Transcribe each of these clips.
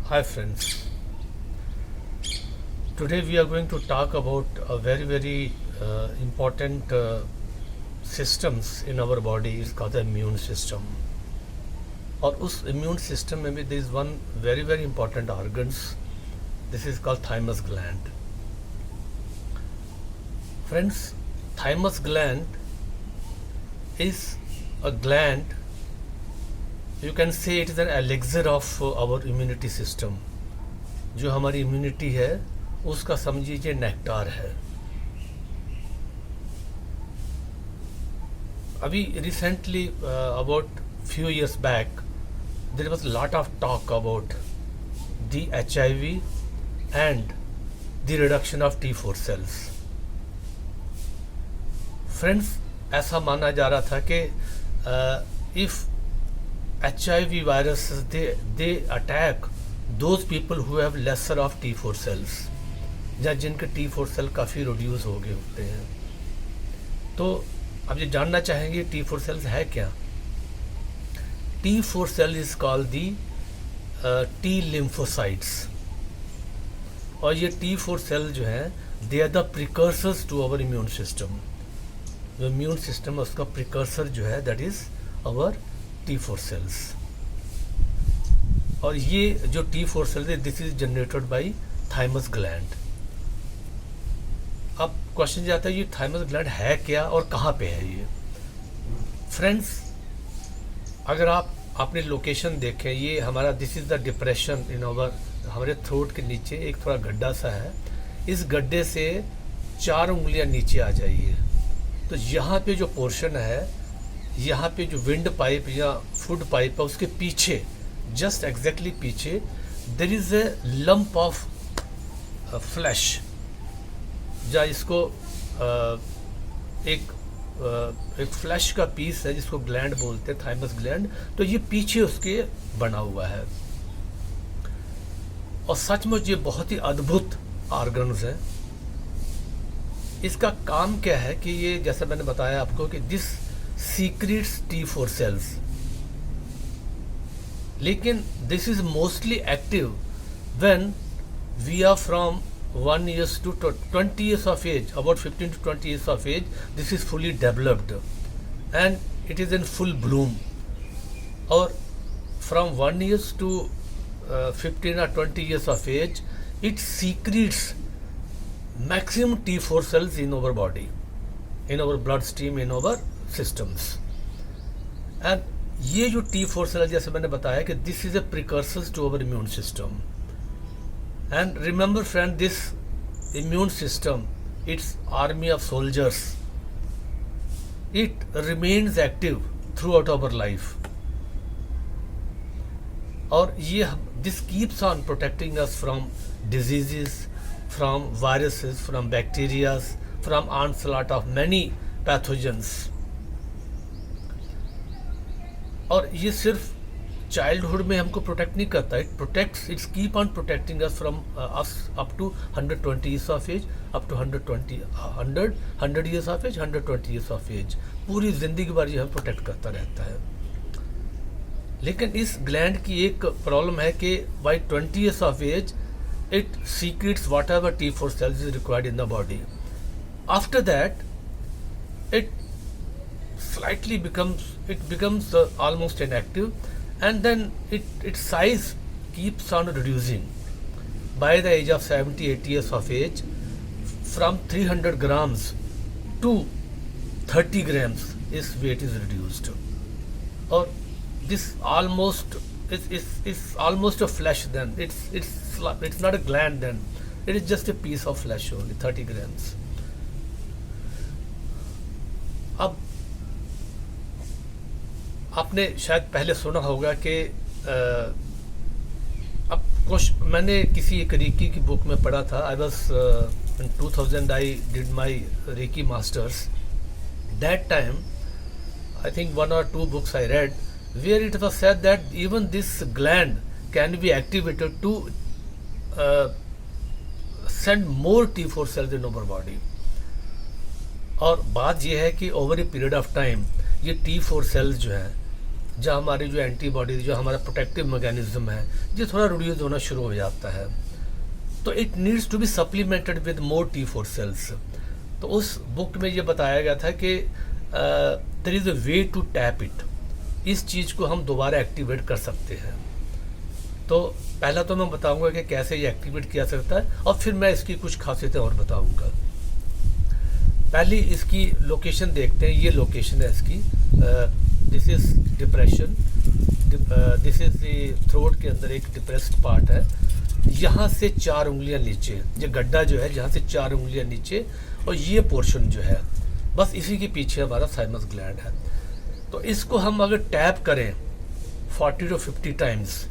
Hi friends, today we are going to talk about a very important systems in our body is called the immune system. और उस immune system में भी there is one very important organs. This is called thymus gland. Friends, thymus gland is a gland. You can say it is an elixir of our immunity system. जो हमारी immunity है उसका समझिए nectar है. अभी recently about few years back there was a lot of talk about the HIV and the reduction of T4 cells. Friends, ऐसा माना जा रहा था कि if HIV viruses they attack those people who have lesser of T4 cells, या जिनके T4 cell काफ़ी reduce हो गए होते हैं. तो अब ये जानना चाहेंगे T4 सेल्स है क्या. T4 cell is called the T lymphocytes. और ये T4 सेल जो है they are the precursors to our immune system. जो इम्यून सिस्टम है उसका प्रिकर्सर जो है that is our T4 sales. और ये जो T4 सेल्स है this is generated by thymus gland. अब क्वेश्चन जाता है ये थाइमस ग्लैंड है क्या और कहाँ पे है ये. फ्रेंड्स, अगर आप अपनी लोकेशन देखें, ये हमारा this is the depression in our, हमारे थ्रोट के नीचे एक थोड़ा गड्ढा सा है. इस गड्ढे से 4 उंगलियां नीचे आ जाइए तो यहाँ पे जो पोर्शन है, यहाँ पे जो विंड पाइप या फूड पाइप है उसके पीछे जस्ट एग्जैक्टली पीछे there is a lump of flesh, या इसको एक फ्लैश का पीस है जिसको ग्लैंड बोलते हैं, थाइमस ग्लैंड. तो ये पीछे उसके बना हुआ है. और सचमुच ये बहुत ही अद्भुत ऑर्गन्स है. इसका काम क्या है कि ये जैसा मैंने बताया आपको कि दिस सीक्रेट्स T4 सेल्स, लेकिन this is mostly active when we are from 1 years to 20 years of age, about 15 to 20 years of age. This is fully developed and it is in full bloom. Or from 1 years to 15 or 20 years of age, it secretes maximum T4 cells in our body, in our bloodstream, in our systems. And ये जो T4 cell जैसे मैंने बताया कि this is a precursor to our immune system. And remember friend, this immune system, it's army of soldiers. It remains active throughout our life. और ये this keeps on protecting us from diseases, from viruses, from bacteria, from onslaught of many pathogens. और ये सिर्फ childhood में हमको protect नहीं करता. It protects, it's keep on protecting us from us up to 120 years of age, up to 100 years of age, 120 years of age. पूरी जिंदगी भर ये हमें प्रोटेक्ट करता रहता है. लेकिन इस ग्लैंड की एक प्रॉब्लम है कि by 20 years of age it secrets whatever T4 cells is required in the body. After that it slightly becomes almost inactive, and then its size keeps on reducing. By the age of 70-80 years of age, from 300 grams to 30 grams its weight is reduced. Or this almost is almost a flesh then. It's not a gland then. It is just a piece of flesh only, 30 grams. अब आपने शायद पहले सुना होगा कि अब कुछ मैंने किसी एक रेकी की बुक में पढ़ा था. I was in 2000 I did my Reiki masters. That time I think 1 or 2 books I read where it was said that even this gland can be activated to send more T4 cells in our body. और बात यह है कि over a period of time ये T4 sales जो हैं जहाँ हमारी जो एंटीबॉडी, जो हमारा प्रोटेक्टिव मैकेनिज्म है, ये थोड़ा रिड्यूस होना शुरू हो जाता है। तो it needs to be supplemented with more T4 cells. तो उस बुक में ये बताया गया था कि there is a way to tap it, इस चीज़ को हम दोबारा एक्टिवेट कर सकते हैं। तो पहला तो मैं बताऊंगा कि कैसे ये एक्टिवेट किया सकता है, और फिर मैं इसकी कुछ खासियतें और बताऊंगा। पहली इसकी लोकेशन देखते हैं। ये लोकेशन है इसकी। This is depression, this is the throat के अंदर एक डिप्रेस्ड पार्ट है। यहाँ से 4 उंगलियाँ नीचे, ये गड्ढा जो है जहाँ से 4 उंगलियाँ नीचे, और ये पोर्शन जो है बस इसी के पीछे हमारा थाइमस ग्लैंड है। तो इसको हम अगर टैप करें 40 to 50 टाइम्स,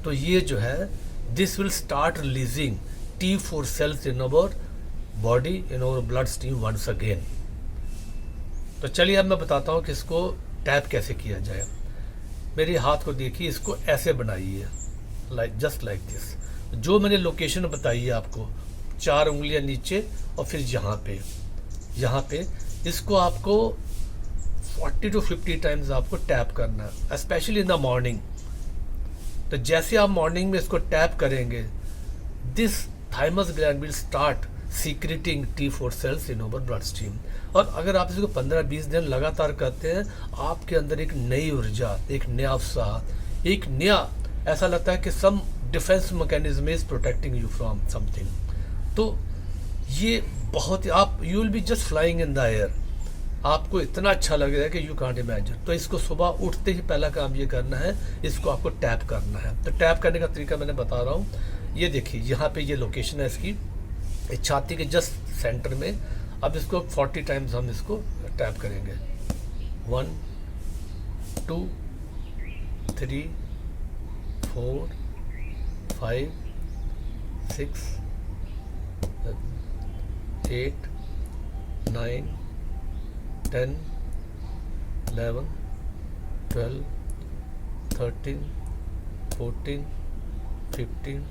तो ये जो है this will start releasing T4 cells in our body, in our blood stream once again. तो चलिए अब मैं बताता हूँ कि इसको टैप कैसे किया जाए। मेरे हाथ को देखिए, इसको ऐसे बनाइए, जस्ट लाइक दिस। जो मैंने लोकेशन बताई है आपको, 4 उंगलियां नीचे और फिर यहाँ पे इसको आपको 40 to 50 टाइम्स आपको टैप करना है, स्पेशली इन द मॉर्निंग। तो जैसे आप मॉर्निंग में इसको टैप करेंगे, this thymus gland will start secreting T4 cells in our blood stream. और अगर आप इसको 15-20 दिन लगातार करते हैं, आपके अंदर एक नई ऊर्जा, एक नया उत्साह, एक नया ऐसा लगता है कि some defence mechanism is protecting you from something. तो ये बहुत, आप you will be just flying in the air, आपको इतना अच्छा लगेगा कि यू कांट इमेजिन। तो इसको सुबह उठते ही पहला काम ये करना है, इसको आपको टैप करना है। तो टैप करने का तरीका मैंने बता रहा हूँ। ये देखिए, यहाँ पे ये लोकेशन है इसकी, छाती के जस्ट सेंटर में। अब इसको 40 टाइम्स हम इसको टैप करेंगे। 1 2 3 4 5 6 8 9 10 11 12 13 14 15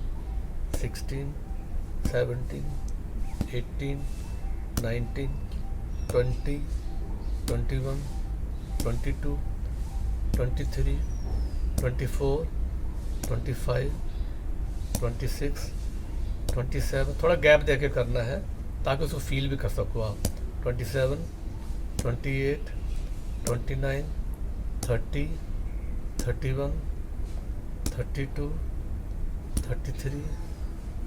16 17 18 19 20 21 22 23 24 25 26 27, थोड़ा गैप देके करना है ताकि उसको फील भी कर सको आप। 27 28 29 30 31 32 33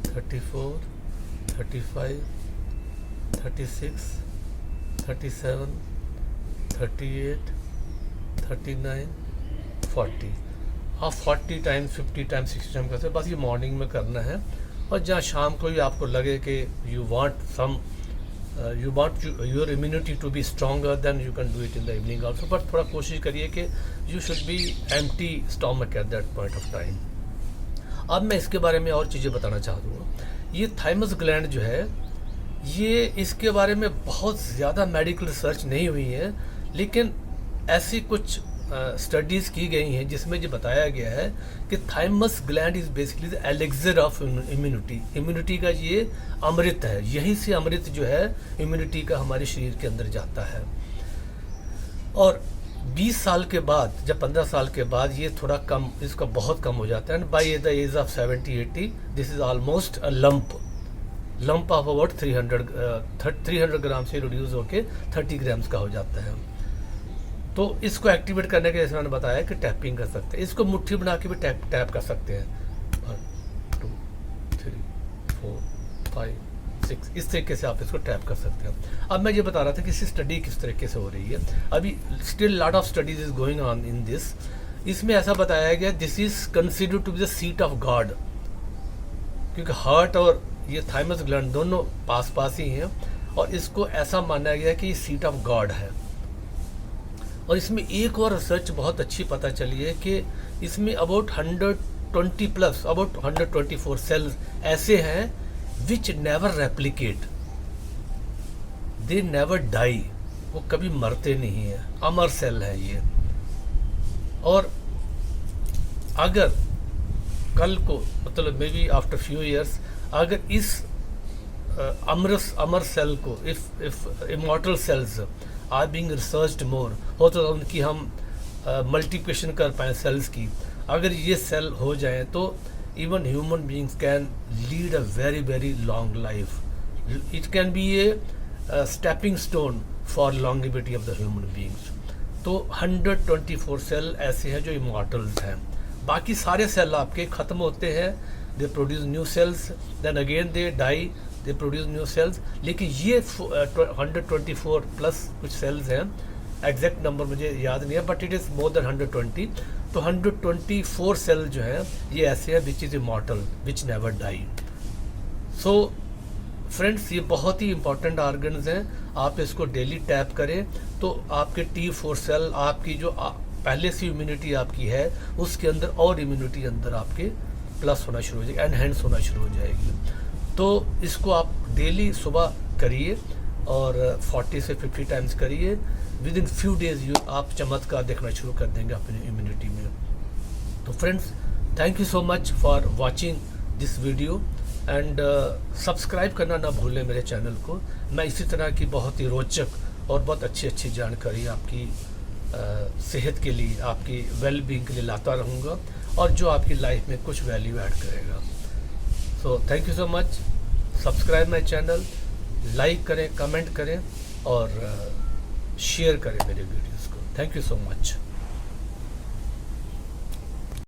34 35 36 37 38 39 40। आप 40 टाइम्स 50 टाइम्स 60 टाइम करते हैं। बस ये मॉर्निंग में करना है, और जहाँ शाम को भी आपको लगे कि you want your immunity to be stronger, then you can do it in the evening also. But थोड़ा कोशिश करिए कि you should be empty stomach at that point of time. अब मैं इसके बारे में और चीज़ें बताना चाहूँगा। ये थाइमस ग्लैंड जो है, ये इसके बारे में बहुत ज़्यादा मेडिकल रिसर्च नहीं हुई है, लेकिन ऐसी कुछ स्टडीज़ की गई हैं जिसमें ये बताया गया है कि thymus gland is basically the elixir of immunity का ये अमृत है। यहीं से अमृत जो है इम्यूनिटी का हमारे शरीर के अंदर जाता है। और 20 साल के बाद, जब 15 साल के बाद ये थोड़ा कम, इसका बहुत कम हो जाता है। By the age of 70-80 this is almost a lump of about 300 gram से रिड्यूस होके 30 ग्राम्स का हो जाता है। तो इसको एक्टिवेट करने के जैसे मैंने बताया कि टैपिंग कर सकते हैं। इसको मुट्ठी बना के भी टैप कर सकते हैं। 1 2 3 4 5 6, इस तरीके से आप इसको टैप कर सकते हैं। अब मैं ये बता रहा था कि इसकी स्टडी किस तरीके से हो रही है। अभी still lot of studies is going on in this. इसमें ऐसा बताया गया this is considered to be the seat of god, क्योंकि हार्ट और ये थाइमस ग्लैंड दोनों पास पास ही हैं, और इसको ऐसा माना गया कि ये सीट ऑफ गॉड है। और इसमें एक और रिसर्च बहुत अच्छी पता चली है कि इसमें अबाउट 120 प्लस, अबाउट 124 सेल्स ऐसे हैं which never replicate, they never die, वो कभी मरते नहीं हैं, अमर सेल है ये। और अगर कल को, मतलब maybe after few years, अगर इस अमर सेल को, if immortal cells are being researched more, हो तो उनकी हम मल्टीप्लिकेशन कर पाएँ सेल्स की, अगर ये सेल हो जाए तो even human beings can lead a very very long life. It can be A stepping stone for longevity of the human beings. तो 124 सेल ऐसे हैं जो इमॉर्टल्स हैं. बाकी सारे सेल आपके ख़त्म होते हैं, they produce new cells, then again they die, they produce new cells. लेकिन ये 124 प्लस कुछ सेल्स हैं, एग्जैक्ट नंबर मुझे याद नहीं है, but it is more than 120. तो 124 सेल जो हैं ये ऐसे हैं which is immortal, which never die. So friends, ये बहुत ही इंपॉर्टेंट ऑर्गन्स हैं. आप इसको डेली टैप करें तो आपके T4 सेल, आपकी जो पहले से इम्यूनिटी आपकी है उसके अंदर और इम्यूनिटी अंदर आपके प्लस होना शुरू हो जाएगी, एनहेंस होना शुरू हो जाएगी. तो इसको आप डेली सुबह करिए और 40 से 50 टाइम्स करिए. विद इन फ्यू डेज आप चमत्कार देखना शुरू कर देंगे अपनी इम्यूनिटी में. तो friends, thank you so much for watching this video and subscribe करना ना भूलें मेरे चैनल को. मैं इसी तरह की बहुत ही रोचक और बहुत अच्छी अच्छी जानकारी आपकी सेहत के लिए, आपकी वेलबींग के लिए लाता रहूँगा और जो आपकी लाइफ में कुछ वैल्यू ऐड करेगा. So thank you so much. Subscribe my channel, like करें, कमेंट करें और शेयर करें मेरे वीडियोज़ को. Thank you so much.